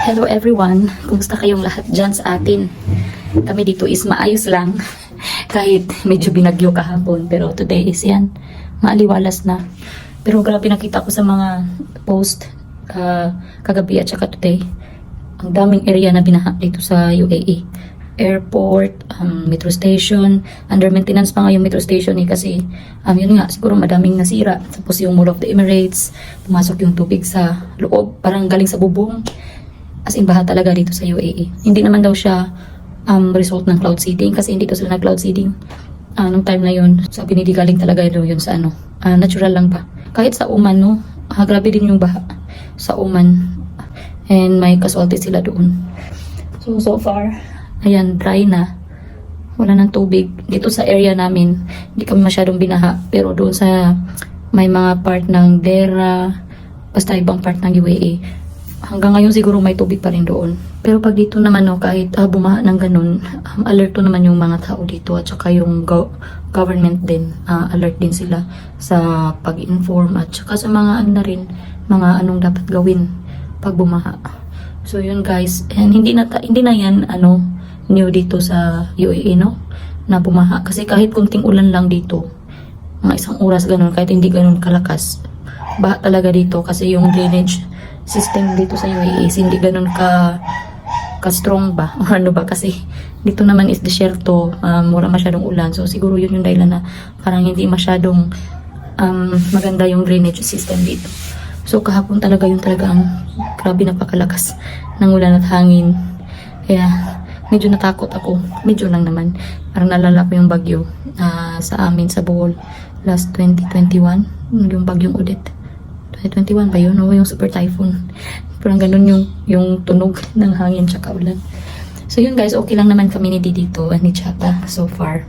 Hello everyone! Kumusta kayong lahat dyan sa atin? Kami dito is maayos lang. Kahit medyo binagyo kahapon. Pero today is yan. Maaliwalas na. Pero grabe nakita ko sa mga post kagabi at saka today. Ang daming area na binaha dito sa UAE. Airport, metro station. Under maintenance pa nga yung metro station kasi yun nga, siguro madaming nasira. Tapos yung Mall of the Emirates, pumasok yung tubig sa loob. Parang galing sa bubong. As in, baha talaga dito sa UAE. Hindi naman daw siya result ng cloud seeding kasi hindi to sila nag-cloud seeding. Nung time na yun, sabi ni di galing talaga yun sa natural lang ba. Kahit sa Oman, no, grabe din yung baha sa Oman. And may casualty sila doon. So far, ayan, dry na. Wala ng tubig. Dito sa area namin, hindi kami masyadong binaha. Pero doon sa may mga part ng Dera, basta ibang part ng UAE, hanggang ngayon siguro may tubig pa rin doon. Pero pag dito naman, no, kahit bumaha ng ganun, alerto naman yung mga tao dito at saka yung government din. Alert din sila sa pag-inform at saka sa mga na rin, mga anong dapat gawin pag bumaha. So yun guys, and hindi na yan new dito sa UAE, no, na bumaha. Kasi kahit kunting ulan lang dito, mga isang oras ganun, kahit hindi ganun kalakas, baha talaga dito kasi yung drainage system dito sa UAE is hindi ganun ka-strong ba o ano ba, kasi dito naman is desyerto, wala masyadong ulan, so siguro yun yung dahilan na parang hindi masyadong maganda yung drainage system dito. So kahapon talaga ang grabe, napakalakas ng ulan at hangin, kaya medyo natakot ako, medyo lang naman, parang nalala ko yung bagyo sa amin sa Bohol last 2021, yung bagyong Odette. 2021 ba yun? O yung super typhoon. Parang ganun yung tunog ng hangin tsaka ulan. So yun guys, okay lang naman kami ni dito ni Chata so far.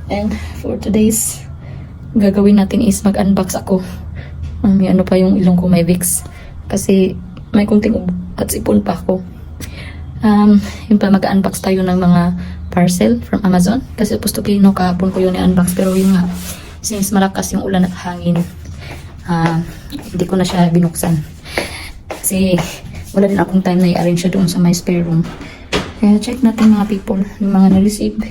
And for today's gagawin natin is mag-unbox ako. May pa yung ilong ko, may Vicks. Kasi may kunting at sipon pa ako. Yun pa, mag-unbox tayo ng mga parcel from Amazon. Kasi pustupino kahapon ko yun i-unbox. Pero yun nga, since malakas yung ulan at hangin, hindi ko na siya binuksan kasi wala din akong time na i-arrange siya doon sa my spare room. Kaya check natin mga people, yung mga na-receive,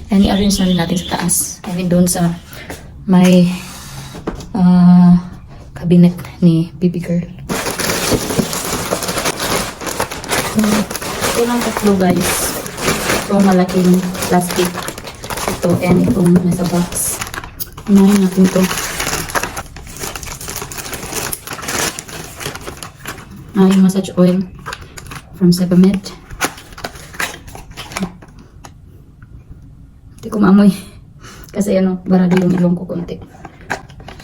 and i-arrange na rin natin sa taas, I mean doon sa may cabinet ni baby girl. Ito lang tatlo guys, ito malaking plastic, ito and itong nasa box. Unahin natin ito. Yung massage oil from Sebamed. Hindi ko maamoy kasi barado yung ilong ko konti.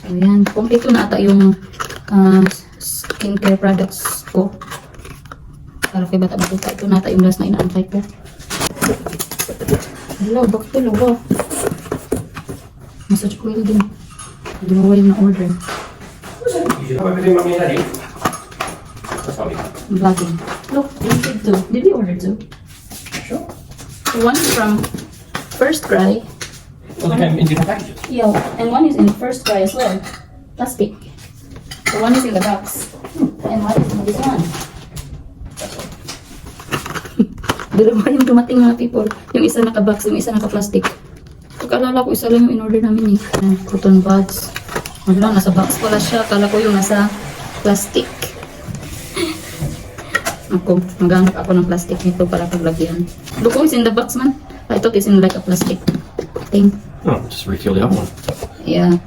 So yan, kompleto na ata yung skincare products ko. Para kay bata batuta, ito na ata yung last na inaantay ko. Hello, bakit ito? Massage oil din. Dalawa yung na-order. Vlogging. Look, did you order two? Sure. One is from First Cry. Well, they came in different packages. Yeah, and one is in First Cry as well. Plastic. So one is in the box. And one is in this one. Dalawa yung dumating mga people. Yung isa naka-box, yung isa naka-plastic. Pagkalala ko, isa lang yung in-order namin cotton buds. Wala, nasa box pala siya. Kala ko yung nasa plastic. Maghanap ako ng plastic nito para paglagyan. Look, is in the box man. I thought it's in like a plastic thing. Oh, just refill the other one. Yeah.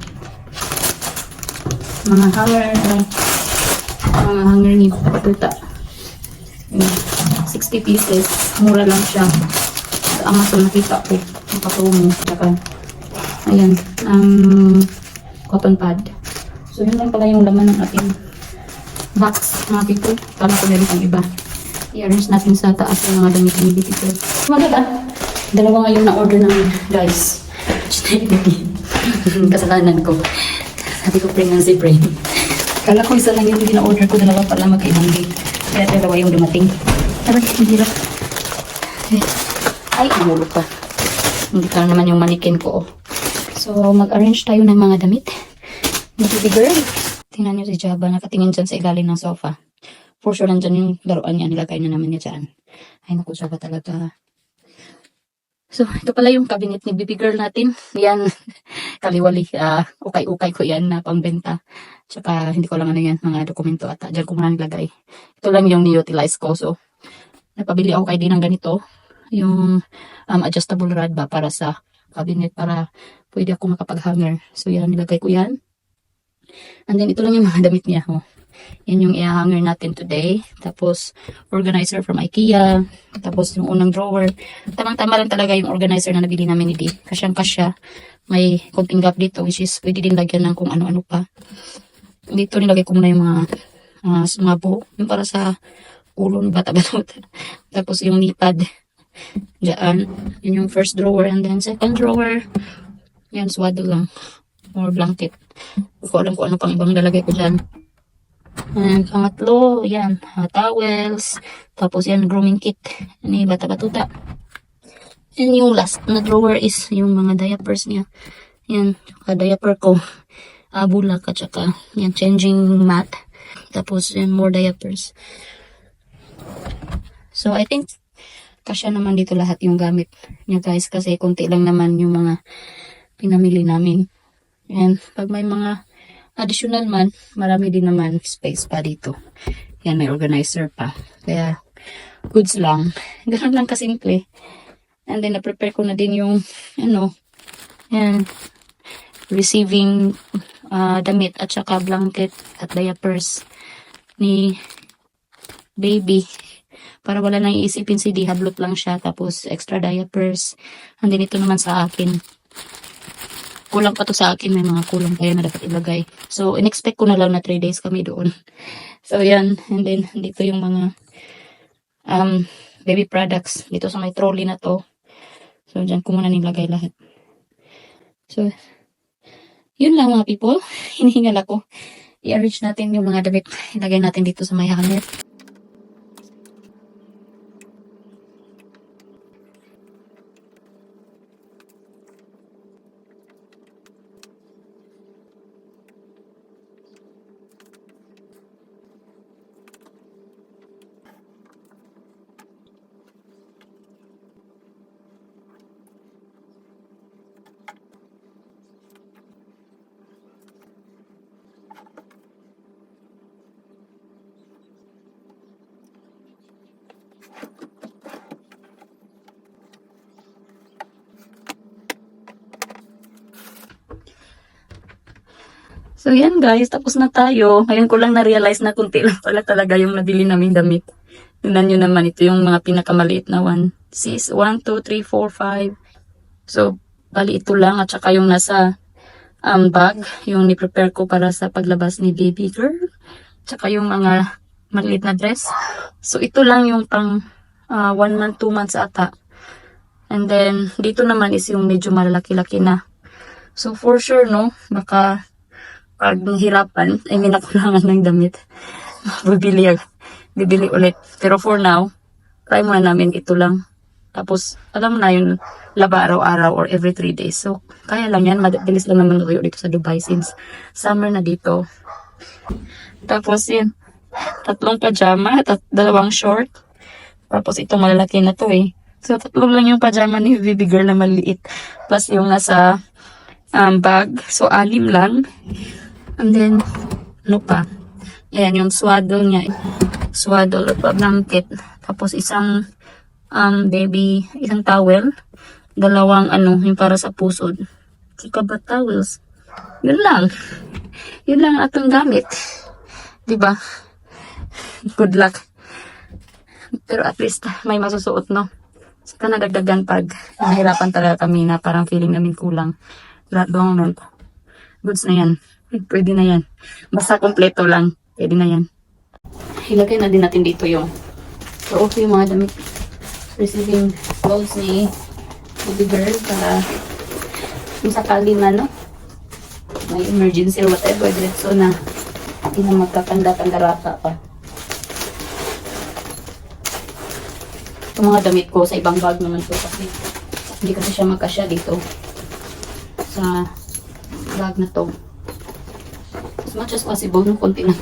Mga hanger ni Patuta. 60 pieces. Mura lang siya. Sa Amazon nakita ko. Nakapromo. Saka, ayan. Cotton pad. So, yun lang pala yung laman ng ating box, mga people. Kala ko meron ang iba. I-arrange natin sa taas yung mga damit ni Bitty. Maganda. Dalawa nga yung na-order namin, guys. Kasalanan ko. Sabi ko pregnancy brain. Kala ko isa lang yung na-order ko, dalawa pala magkaibang date. Kaya dalawa yung dumating. Aray, ang hirap. Ay, umulog pa. Hindi ka naman yung manikin ko. So, mag-arrange tayo ng mga damit. Baby girl. Tingnan niyo si Jaba, nakatingin dyan sa ilalim ng sofa. For sure, nandyan yung laruan niya. Nilagay na naman niya dyan. Ay, naku, siya ba talaga. So, ito pala yung cabinet ni baby girl natin. Yan, kaliwali. Ukay-ukay ko yan na pambenta. Tsaka, hindi ko lang ano yan, mga dokumento ata. Diyan ko muna nilagay. Ito lang yung ni-utilize ko. So, napabili ako kay din ng ganito. Yung adjustable rod ba para sa cabinet. Para pwede ako makapag-hanger. So, yan, nilagay ko yan. And then, ito lang yung mga damit niya. Oh. Yan yung i-hanger natin today. Tapos, organizer from IKEA. Tapos, yung unang drawer. Tamang-tama lang talaga yung organizer na nabili namin ni Di. Kasyang-kasya. May konting gap dito, which is pwede din lagyan ng kung ano-ano pa. Dito nilagay ko muna yung mga buhok. Yung para sa ulo ng bata-bata. Tapos, yung nipad. Diyan. Yun yung first drawer. And then, second drawer. Yan, swaddle lang. Or blanket. Hindi ko alam kung ano pang ibang lalagay ko dyan. And pangatlo, yan, towels. Tapos yan, grooming kit. Yan yung bata-batuta. And yung last na drawer is yung mga diapers niya. Yan, diaper ko. Bulak at saka yan, changing mat. Tapos yan, more diapers. So, I think kasya naman dito lahat yung gamit niya guys. Kasi konti lang naman yung mga pinamili namin. And pag may mga additional man, marami din naman space pa dito. Yan, may organizer pa. Kaya, goods lang. Ganun lang kasimple. And then, na-prepare ko na din yung, yan, receiving damit at saka blanket at diapers ni baby. Para wala nang iisipin si Di, hadlot lang siya. Tapos, extra diapers. And then, ito naman sa akin. Kulang pa to sa akin. May mga kulang kaya na dapat ilagay. So, in-expect ko na lang na 3 days kami doon. So, yan. And then, dito yung mga baby products. Dito sa may trolley na to. So, dyan ko muna nilagay lahat. So, yun lang mga people. Hinihingal ako. I-arrange natin yung mga damit. Ilagay natin dito sa may hanger. So, yan guys. Tapos na tayo. Ngayon ko lang na-realize na kunti lang pala talaga yung nabili naming damit. Tingnan nyo naman. Ito yung mga pinakamaliit na one. 1, 2, 3, 4, 5. So, bali ito lang. At saka yung nasa bag. Yung ni-prepare ko para sa paglabas ni baby girl. At saka yung mga maliit na dress. So, ito lang yung pang 1 month, 2 months ata. And then, dito naman is yung medyo malalaki-laki na. So, for sure, no? Baka pag nahirapan, ay may nakulangan ng damit. Bibili ulit. Pero for now, try muna namin ito lang. Tapos, alam na yun, laba araw-araw or every 3 days. So, kaya lang yan. Mabilis lang naman tuyo dito sa Dubai since summer na dito. Tapos, yun. 3 pajama, 2 short. Tapos, itong malalaki na to eh. So, 3 lang yung pajama ni baby girl na maliit. Plus, yung nasa bag. So, 6 lang. And then, ano pa? Ayan, yung swaddle niya. Swaddle or blanket. Tapos, isang isang towel. 2 yung para sa pusod. Sika ba towels? Yun lang. Yun lang atong gamit. Diba? Good luck. Pero at least, may masusuot, no? Saka nadagdagan pag nahirapan talaga kami na parang feeling namin kulang. Lahat moment. Goods na yan. Pwede na yan. Basta kompleto lang. Pwede na yan. Ilagay na din natin dito yung yung mga damit. Receiving clothes ni baby girl para kung sakali na, no? May emergency or whatever. So na hindi na magkakanda-kandarata pa. Itong mga damit ko sa ibang bag naman to kasi hindi kasi siya magkasya dito sa bag na to. As much as possible, no, konti lang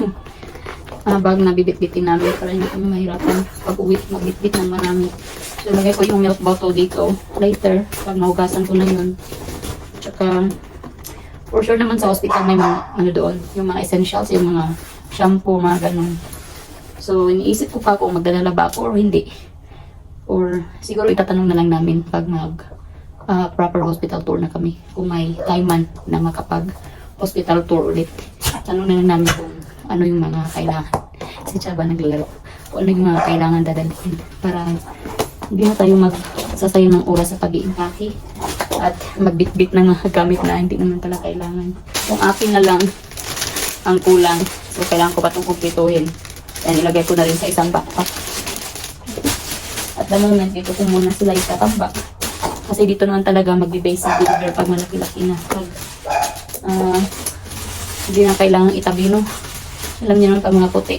bag na bibit-bitin namin para hindi kami mahirapan pag-uwi magbitbit ng marami. So, lagay ko yung milk bottle dito. Later, pag nahugasan ko na yun. Tsaka, for sure naman sa hospital may mga, ano doon, yung mga essentials, yung mga shampoo, mga ganun. So, iniisip ko pa kung magdadala ba ako or hindi. Or, siguro itatanong na lang namin pag proper hospital tour na kami. Kung may time man na makapag hospital tour ulit. Tanong na lang namin kung ano yung mga kailangan. Si Chaba naglalaro. Kung ano yung mga kailangan dadalhin. Para hindi na tayo magsasayang ng oras sa pag-iimpake. At magbitbit ng mga gamit na hindi naman pala kailangan. Kung akin na lang ang kulang. So, kailangan ko pa itong kumpletuhin. Yan, ilagay ko na rin sa isang backpack. At the moment, dito ko muna sila itatambak. Kasi dito naman talaga magbe-base sa deliver pag malaki-laki na. Pag hindi na kailangan itabi, no? Alam niyo naman pag mga puti.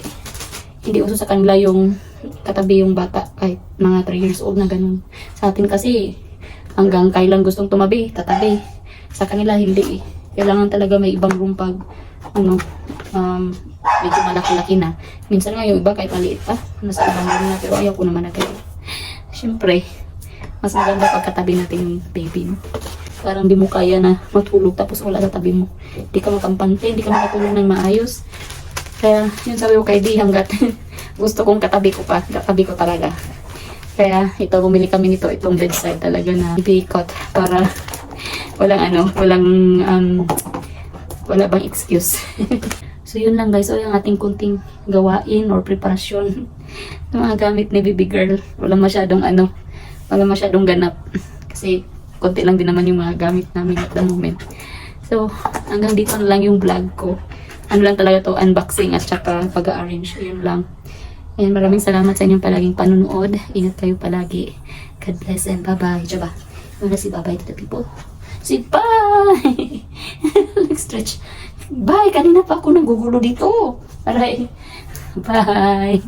Hindi uso sa kanila yung katabi yung bata kahit mga 3 years old na ganun. Sa atin kasi, hanggang kailan gustong tumabi, tatabi. Sa kanila, hindi eh. Kailangan talaga may ibang room pag, medyo malaki-laki na. Minsan nga yung iba kahit maliit pa, nasa ibang room na, pero ayaw ko naman na kayo. Siyempre, mas maganda pagkatabi natin yung baby, no? Parang di mo kaya na matulog tapos wala sa tabi mo. Di ka makampante, di ka makatulog ng maayos. Kaya, yun sabi ko kay Di, hanggat gusto kong katabi ko pa, katabi ko talaga. Kaya, ito, bumili kami nito, itong bedside talaga na bikot para wala bang excuse. So, yun lang guys. So, yung ating kunting gawain or preparasyon ng mga gamit ni baby girl. Wala masyadong ganap. Kasi, konti lang din naman yung mga gamit namin at the moment. So, hanggang dito na lang yung vlog ko. Ano lang talaga to, unboxing at saka pag-arrange. Yun lang. And maraming salamat sa inyong palaging panunood. Ingat kayo palagi. God bless and bye-bye. Diba? Muna si bye-bye to the people. Si bye! Stretch. Bye! Kanina pa ako nagugulo dito. Aray. Bye!